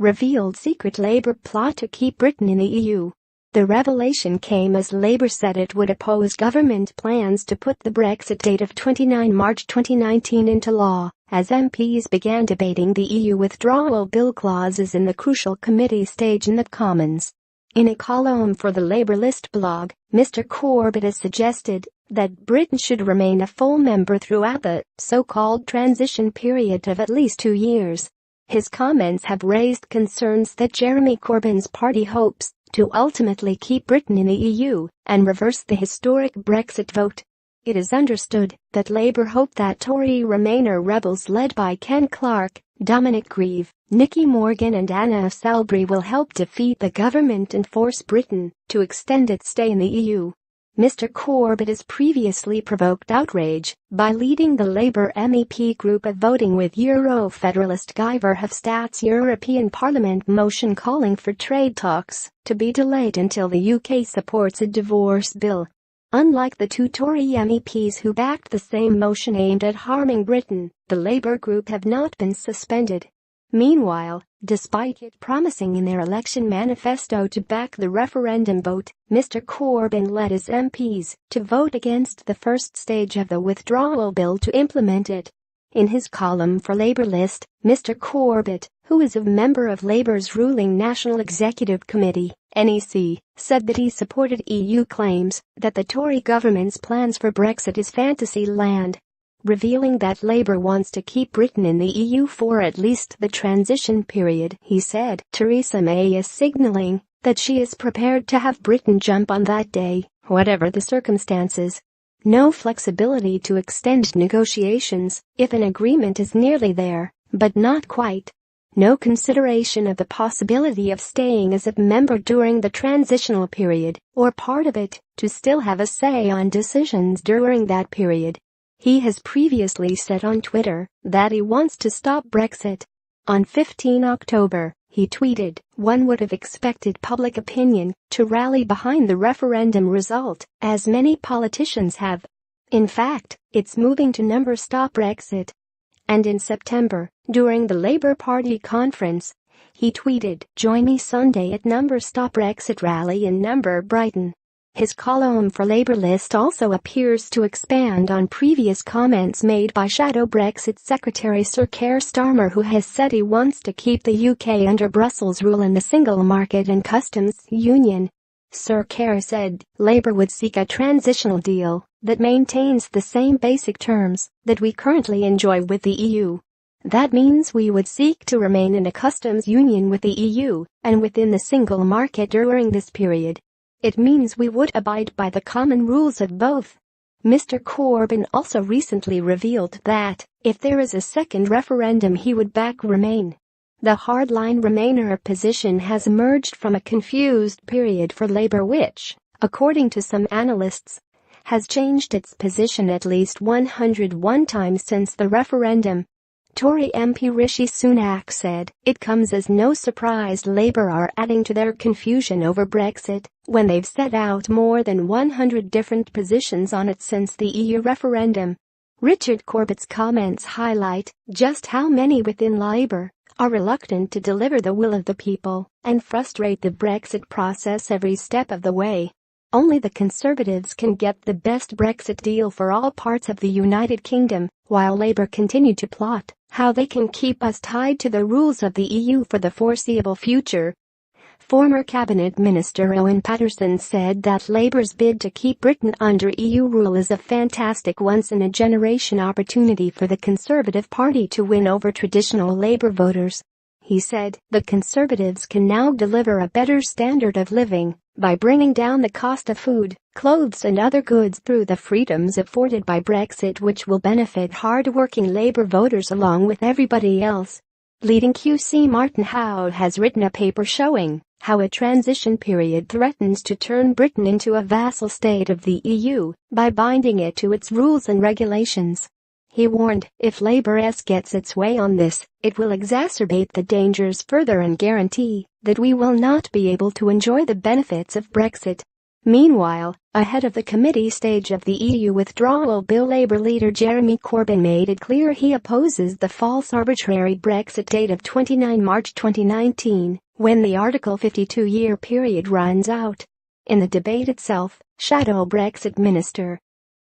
revealed secret Labour plot to keep Britain in the EU. The revelation came as Labour said it would oppose government plans to put the Brexit date of 29 March 2019 into law, as MPs began debating the EU Withdrawal Bill clauses in the crucial committee stage in the Commons. In a column for the Labour List blog, Mr. Corbett has suggested that Britain should remain a full member throughout the so-called transition period of at least 2 years. His comments have raised concerns that Jeremy Corbyn's party hopes to ultimately keep Britain in the EU and reverse the historic Brexit vote. It is understood that Labour hope that Tory Remainer rebels led by Ken Clarke, Dominic Grieve, Nicky Morgan and Anna Selbury will help defeat the government and force Britain to extend its stay in the EU. Mr. Corbett has previously provoked outrage by leading the Labour MEP group of voting with Euro-federalist Guy Verhofstadt's European Parliament motion calling for trade talks to be delayed until the UK supports a divorce bill. Unlike the two Tory MEPs who backed the same motion aimed at harming Britain, the Labour group have not been suspended. Meanwhile, despite it promising in their election manifesto to back the referendum vote, Mr. Corbyn led his MPs to vote against the first stage of the withdrawal bill to implement it. In his column for Labour List, Mr. Corbett, who is a member of Labour's ruling National Executive Committee, NEC, said that he supported EU claims that the Tory government's plans for Brexit is fantasy land. Revealing that Labour wants to keep Britain in the EU for at least the transition period, he said Theresa May is signalling that she is prepared to have Britain jump on that day, whatever the circumstances. No flexibility to extend negotiations if an agreement is nearly there, but not quite. No consideration of the possibility of staying as a member during the transitional period, or part of it, to still have a say on decisions during that period. He has previously said on Twitter that he wants to stop Brexit. On 15 October, he tweeted, "One would have expected public opinion to rally behind the referendum result, as many politicians have. In fact, it's moving to stop Brexit." And in September, during the Labour Party conference, he tweeted, "Join me Sunday at Stop Brexit rally in Brighton." His column for Labour List also appears to expand on previous comments made by Shadow Brexit Secretary Sir Keir Starmer, who has said he wants to keep the UK under Brussels rule in the single market and customs union. Sir Keir said Labour would seek a transitional deal that maintains the same basic terms that we currently enjoy with the EU. That means we would seek to remain in a customs union with the EU and within the single market during this period. It means we would abide by the common rules of both. Mr. Corbyn also recently revealed that, if there is a second referendum, he would back Remain. The hardline Remainer position has emerged from a confused period for Labour which, according to some analysts, has changed its position at least 101 times since the referendum. Tory MP Rishi Sunak said, "It comes as no surprise Labour are adding to their confusion over Brexit when they've set out more than 100 different positions on it since the EU referendum." Richard Corbett's comments highlight just how many within Labour are reluctant to deliver the will of the people and frustrate the Brexit process every step of the way. Only the Conservatives can get the best Brexit deal for all parts of the United Kingdom, while Labour continue to plot how they can keep us tied to the rules of the EU for the foreseeable future. Former Cabinet Minister Owen Paterson said that Labour's bid to keep Britain under EU rule is a fantastic once-in-a-generation opportunity for the Conservative Party to win over traditional Labour voters. He said, "The Conservatives can now deliver a better standard of living by bringing down the cost of food, clothes and other goods through the freedoms afforded by Brexit, which will benefit hard-working Labour voters along with everybody else." Leading QC Martin Howe has written a paper showing how a transition period threatens to turn Britain into a vassal state of the EU by binding it to its rules and regulations. He warned, if Labour gets its way on this, it will exacerbate the dangers further and guarantee that we will not be able to enjoy the benefits of Brexit. Meanwhile, ahead of the committee stage of the EU Withdrawal Bill, Labour leader Jeremy Corbyn made it clear he opposes the false arbitrary Brexit date of 29 March 2019, when the Article 52-year period runs out. In the debate itself, Shadow Brexit Minister